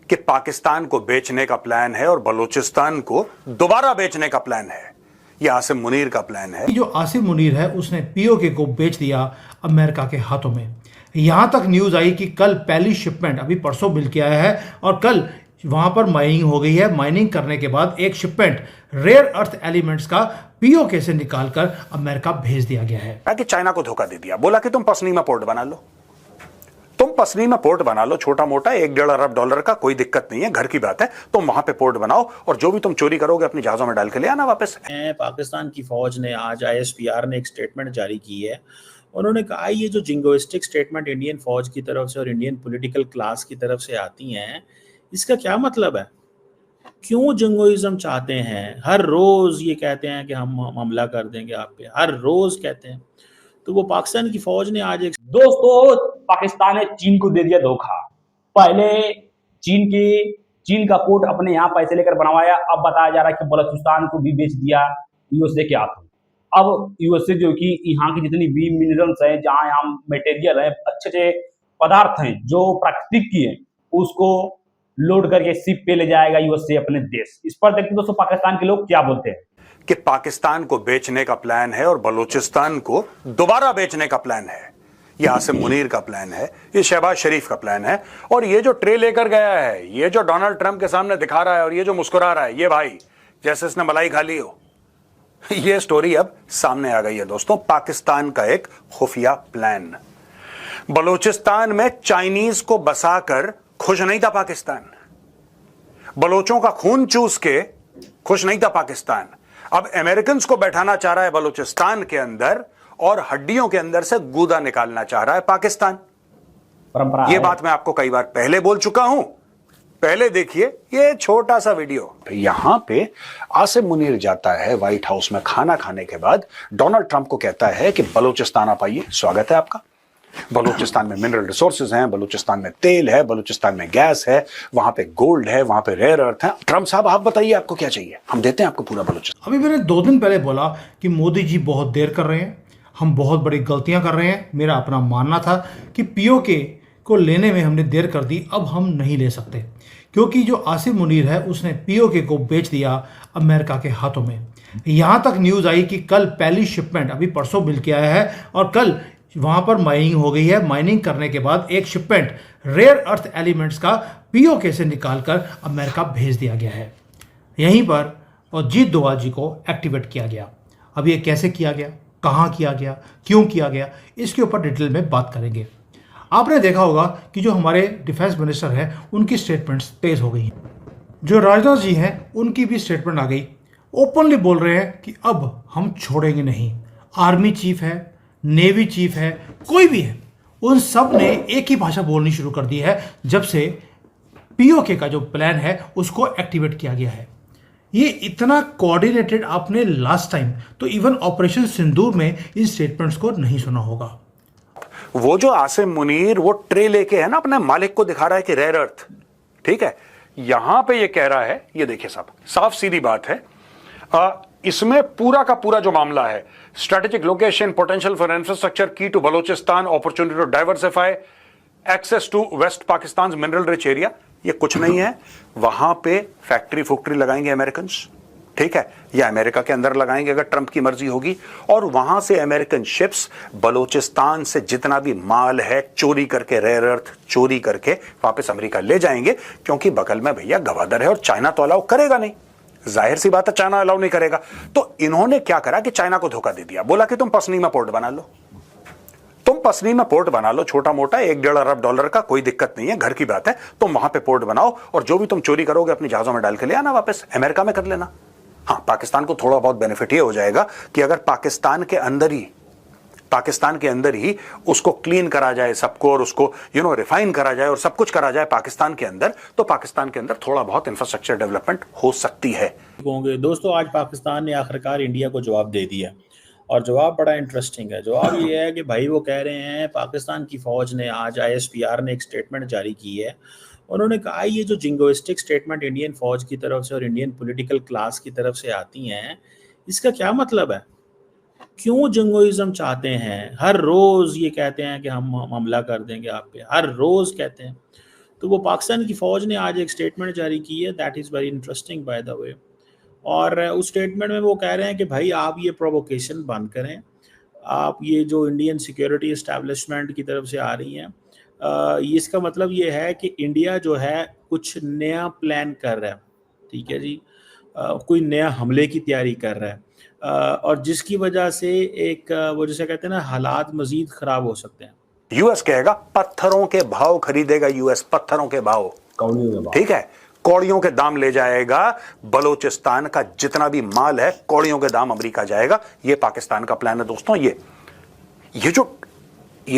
कि पाकिस्तान को बेचने का प्लान है और बलूचिस्तान को दोबारा बेचने का प्लान है। यह आसिम मुनीर का प्लान है। जो आसिम मुनीर है उसने पीओके को बेच दिया अमेरिका के हाथों में। यहां तक न्यूज आई कि कल पहली शिपमेंट अभी परसों मिल के आया है और कल वहां पर माइनिंग हो गई है। माइनिंग करने के बाद एक शिपमेंट रेयर अर्थ एलिमेंट्स का पीओके से निकालकर अमेरिका भेज दिया गया है। कि चाइना को धोखा दे दिया, बोला कि तुम पसनीमा पोर्ट बना लो, तुम पसनीमा पोर्ट बना लो, छोटा मोटा $1-1.5 का, कोई दिक्कत नहीं है, घर की बात है, तुम वहां पे पोर्ट बनाओ और जो भी तुम चोरी करोगे अपनी जहाजों में डाल के ले आना वापस। पाकिस्तान की फौज ने आज ISPR ने एक स्टेटमेंट जारी की है। उन्होंने कहा ये जो जिंगोइस्टिक स्टेटमेंट इंडियन फौज की तरफ से और इंडियन पॉलिटिकल क्लास की तरफ से आती हैं, इसका क्या मतलब है? क्यों जिंगोइज्म चाहते हैं? हर रोज ये कहते हैं कि हम हमला कर देंगे आप पे, हर रोज कहते हैं। तो वो पाकिस्तान की फौज ने आज एक दोस्तों, पाकिस्तान ने चीन को दे दिया धोखा। पहले चीन का पोर्ट अपने यहाँ पैसे लेकर बनवाया, अब बताया जा रहा है कि बलूचिस्तान को भी बेच दिया यूएसए के हाथों। अब यूएसए जो कि यहाँ की जितनी भी मिनरल्स हैं, जहाँ यहाँ मटेरियल है, अच्छे पदार्थ हैं जो प्राकृतिक की है, उसको लोड करके शिप पे ले जाएगा यूएसए अपने देश। इस पर देखते दोस्तों पाकिस्तान के लोग क्या बोलते हैं कि पाकिस्तान को बेचने का प्लान है और बलूचिस्तान को दोबारा बेचने का प्लान है। यह आसिम मुनीर का प्लान है, ये शहबाज शरीफ का प्लान है, और ये जो ट्रे लेकर गया है, ये जो डोनाल्ड ट्रंप के सामने दिखा रहा है और ये जो मुस्कुरा रहा है, ये भाई जैसे इसने मलाई खा ली हो। ये स्टोरी अब सामने आ गई है दोस्तों। पाकिस्तान का एक खुफिया प्लान। बलूचिस्तान में चाइनीज को बसाकर खुश नहीं था पाकिस्तान, बलोचों का खून चूस के खुश नहीं था पाकिस्तान। अब अमेरिकन को बैठाना चाह रहा है बलूचिस्तान के अंदर और हड्डियों के अंदर से गूदा निकालना चाह रहा है पाकिस्तान। परंपरा यह बात मैं आपको कई बार पहले बोल चुका हूं। पहले देखिए ये छोटा सा वीडियो। यहां पे आसिम मुनीर जाता है व्हाइट हाउस में खाना खाने के बाद, डोनाल्ड ट्रंप को कहता है कि बलूचिस्तान आप आइए, स्वागत है आपका। बलूचिस्तान में मिनरल रिसोर्सेज हैं, बलूचिस्तान में तेल है, बलूचिस्तान में गैस है, वहां पे गोल्ड है, वहां पे रेयर अर्थ है। ट्रंप साहब आप बताइए आपको क्या चाहिए, हम देते हैं आपको पूरा बलूचिस्तान। अभी मैंने 2 दिन पहले बोला कि मोदी जी बहुत देर कर रहे हैं, हम बहुत बड़ी गलतियां कर रहे हैं। मेरा अपना मानना था कि पीओके को लेने में हमने देर कर दी, अब हम नहीं ले सकते, क्योंकि जो आसिम मुनीर है उसने पीओके को बेच दिया अमेरिका के हाथों में। यहां तक न्यूज आई कि कल पहली शिपमेंट अभी परसों मिल के आया है और कल वहां पर माइनिंग हो गई है। माइनिंग करने के बाद एक शिपमेंट रेयर अर्थ एलिमेंट्स का पीओके से निकालकर अमेरिका भेज दिया गया है यहीं पर, और अजीत डोभाल जी को एक्टिवेट किया गया। अब ये कैसे किया गया, कहाँ किया गया, क्यों किया गया, इसके ऊपर डिटेल में बात करेंगे। आपने देखा होगा कि जो हमारे डिफेंस मिनिस्टर हैं उनकी स्टेटमेंट्स तेज हो गई हैं। जो राजनाथ जी हैं उनकी भी स्टेटमेंट आ गई, ओपनली बोल रहे हैं कि अब हम छोड़ेंगे नहीं। आर्मी चीफ है, नेवी चीफ है, कोई भी है, उन सब ने एक ही भाषा बोलनी शुरू कर दी है जब से पीओके का जो प्लान है उसको एक्टिवेट किया गया है। ये इतना कोऑर्डिनेटेड आपने लास्ट टाइम तो इवन ऑपरेशन सिंदूर में इन स्टेटमेंट्स को नहीं सुना होगा। वो जो आसिम मुनीर वो ट्रे लेके है ना, अपने मालिक को दिखा रहा है कि रेयर अर्थ, ठीक है, यहां पे ये कह रहा है, ये देखिए साहब, साफ सीधी बात है। इसमें पूरा का पूरा जो मामला है, strategic location, potential for infrastructure, key to Balochistan, opportunity to diversify, access to west Pakistan mineral rich area, ये कुछ नहीं है। वहां पे फैक्ट्री लगाएंगे अमेरिकन, ठीक है, या अमेरिका के अंदर लगाएंगे अगर ट्रंप की मर्जी होगी, और वहां से अमेरिकन शिप्स बलूचिस्तान से जितना भी माल है चोरी करके, रेयर अर्थ चोरी करके वापस अमेरिका ले जाएंगे, क्योंकि बगल में भैया गवादर है और चाइना तो अलाउ करेगा नहीं। जाहिर सी बात है चाइना अलाउ नहीं करेगा। तो इन्होंने क्या करा कि चाइना को धोखा दे दिया, बोला कि तुम पसनीमा पोर्ट बना लो, तुम पसनीमा पोर्ट बना लो, छोटा मोटा $1-1.5 का, कोई दिक्कत नहीं है, घर की बात है, तुम वहां पे पोर्ट बनाओ और जो भी तुम चोरी करोगे अपनी जहाजों में डाल के ले आना वापस, अमेरिका में कर लेना। हाँ, पाकिस्तान को थोड़ा बहुत बेनिफिट ये हो जाएगा कि अगर पाकिस्तान के अंदर ही उसको क्लीन करा जाए सबको, और उसको रिफाइन करा जाए और सब कुछ करा जाए पाकिस्तान के अंदर, तो पाकिस्तान के अंदर थोड़ा बहुत इंफ्रास्ट्रक्चर डेवलपमेंट हो सकती है। दोस्तों, आज पाकिस्तान ने आखिरकार इंडिया को जवाब दे दिया, और जवाब बड़ा इंटरेस्टिंग है। जवाब ये है कि भाई वो कह रहे हैं, पाकिस्तान की फौज ने आज ISPR ने एक स्टेटमेंट जारी की है। उन्होंने कहा ये जो जिंगोइस्टिक स्टेटमेंट इंडियन फौज की तरफ से और इंडियन पॉलिटिकल क्लास की तरफ से आती हैं, इसका क्या मतलब है? क्यों जिंगोइज्म चाहते हैं? हर रोज ये कहते हैं कि हम हमला कर देंगे आप पे, हर रोज कहते हैं। तो वो पाकिस्तान की फ़ौज ने आज एक स्टेटमेंट जारी की है, that is very interesting by the way. और उस स्टेटमेंट में वो कह रहे हैं कि भाई आप ये प्रोवोकेशन बंद करें, आप ये जो इंडियन सिक्योरिटी एस्टैब्लिशमेंट की तरफ से आ रही हैं, इसका मतलब ये है कि इंडिया जो है कुछ नया प्लान कर रहा है, ठीक है जी। कोई नया हमले की तैयारी कर रहा है, और जिसकी वजह से एक वो जिसे कहते हैं ना, हालात मज़ीद ख़राब हो सकते हैं। यूएस कहेगा पत्थरों के भाव खरीदेगा, यूएस पत्थरों के भाव, कौड़ियों के भाव। ठीक है, कौड़ियों के दाम ले जाएगा। बलूचिस्तान का जितना भी माल है कौड़ियों के दाम अमेरिका जाएगा। ये पाकिस्तान का प्लान है दोस्तों। ये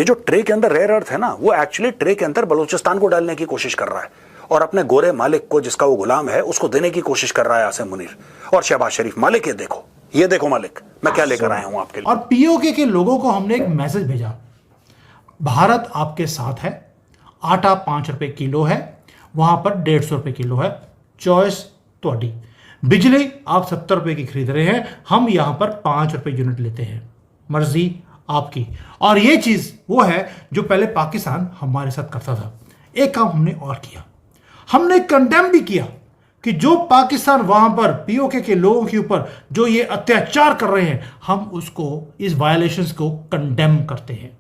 जो ट्रे के अंदर रेयर अर्थ है ना, वो एक्चुअली ट्रे के अंदर बलूचिस्तान को डालने की कोशिश कर रहा है और अपने गोरे मालिक को, जिसका वो गुलाम है, उसको देने की कोशिश कर रहा है आसिम मुनीर और शहबाज शरीफ। मालिक ये देखो मालिक, मैं क्या लेकर आया हूं आपके लिए। और पीओके के लोगों को हमने एक मैसेज भेजा, भारत आपके साथ है। आटा 5 रुपए किलो है, वहां पर 150 रुपए किलो है, चॉइस थोड़ी। बिजली आप 70 रुपए की खरीद रहे हैं, हम यहां पर 5 रुपए यूनिट लेते हैं, मर्जी आपकी। और ये चीज वो है जो पहले पाकिस्तान हमारे साथ करता था। एक काम हमने और किया, हमने कंडेम भी किया कि जो पाकिस्तान वहां पर पीओके के लोगों के ऊपर जो ये अत्याचार कर रहे हैं, हम उसको, इस वायलेशंस को कंडेम करते हैं।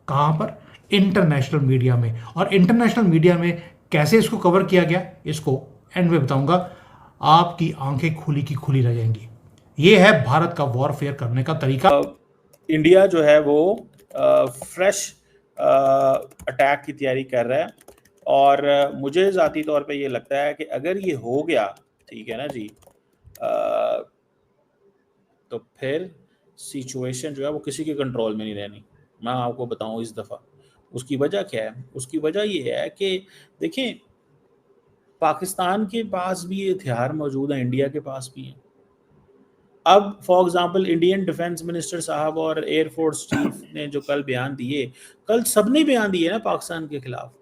कहां पर? इंटरनेशनल मीडिया में। और इंटरनेशनल मीडिया में कैसे इसको कवर किया गया, इसको एंड में बताऊंगा। आपकी आंखें खुली की खुली रह जाएंगी। ये है भारत का वॉरफेयर करने का तरीका। इंडिया जो है वो फ्रेश अटैक की तैयारी कर रहा है, और मुझे ज़ाती तौर पे ये लगता है कि अगर ये हो गया, ठीक है ना जी, तो फिर सिचुएशन जो है वो किसी के कंट्रोल में नहीं रहनी। मैं आपको बताऊं इस दफ़ा उसकी वजह क्या है। उसकी वजह ये है कि देखिए, पाकिस्तान के पास भी ये हथियार मौजूद है, इंडिया के पास भी है। अब for example Indian defence minister साहब और एयरफोर्स चीफ ने जो कल बयान दिए, कल सबने बयान दिए ना पाकिस्तान के खिलाफ,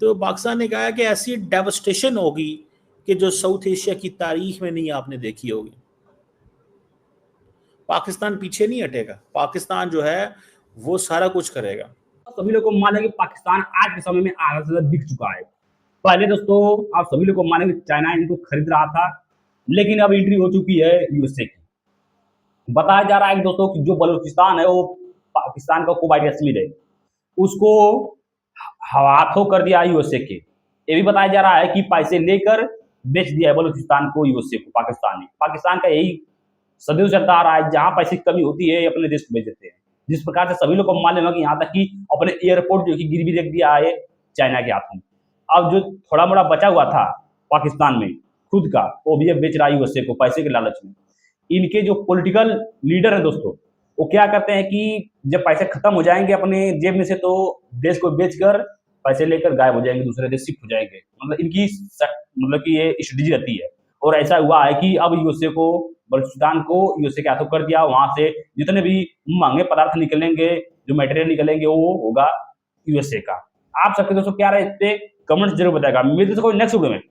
तो पाकिस्तान ने कहा कि ऐसी डेवस्टेशन होगी कि जो साउथ एशिया की तारीख में नहीं आपने देखी होगी। पाकिस्तान पीछे नहीं हटेगा, पाकिस्तान जो है वो सारा कुछ करेगा। सभी लोग को माने कि पाकिस्तान आज के समय में आधा से ज्यादा बिक चुका है। पहले दोस्तों आप सभी लोग को माने कि चाइना इनको खरीद रहा था, लेकिन अब एंट्री हो चुकी है यूएसए की। बताया जा रहा है कि दोस्तों कि जो बलूचिस्तान है वो पाकिस्तान का कुवैत कश्मीर है, उसको हाथों कर दिया यूएसए के। ये भी बताया जा रहा है कि पैसे लेकर बेच दिया है बलूचिस्तान को यूएसए को पाकिस्तान ने। पाकिस्तान का यही सदैव चलता आ रहा है, जहां पैसे की कमी होती है अपने देश को बेच देते हैं। जिस प्रकार से सभी लोग को मालूम है कि यहाँ तक कि अपने एयरपोर्ट जो कि गिरवी रख दिया है चाइना के हाथों। अब जो थोड़ा मोड़ा बचा हुआ था पाकिस्तान में खुद का, वो भी अब बेच रहा है यूएसए को पैसे के लालच में। इनके जो पॉलिटिकल लीडर हैं दोस्तों, वो क्या करते हैं कि जब पैसे खत्म हो जाएंगे अपने जेब में से, तो देश को बेचकर पैसे लेकर गायब हो जाएंगे, दूसरे देश शिफ्ट हो जाएंगे। मतलब इनकी मतलब कि ये स्ट्रेटजी रहती है। और ऐसा हुआ है कि अब यूएसए को, बलूचिस्तान को यूएसए के हाथों कर दिया। वहां से जितने भी महंगे पदार्थ निकलेंगे, जो मटेरियल निकलेंगे, वो होगा यूएसए का। आप सबके दोस्तों क्या रहे इस पे कमेंट्स जरूर बताएगा। मिलते हैं नेक्स्ट वीडियो में।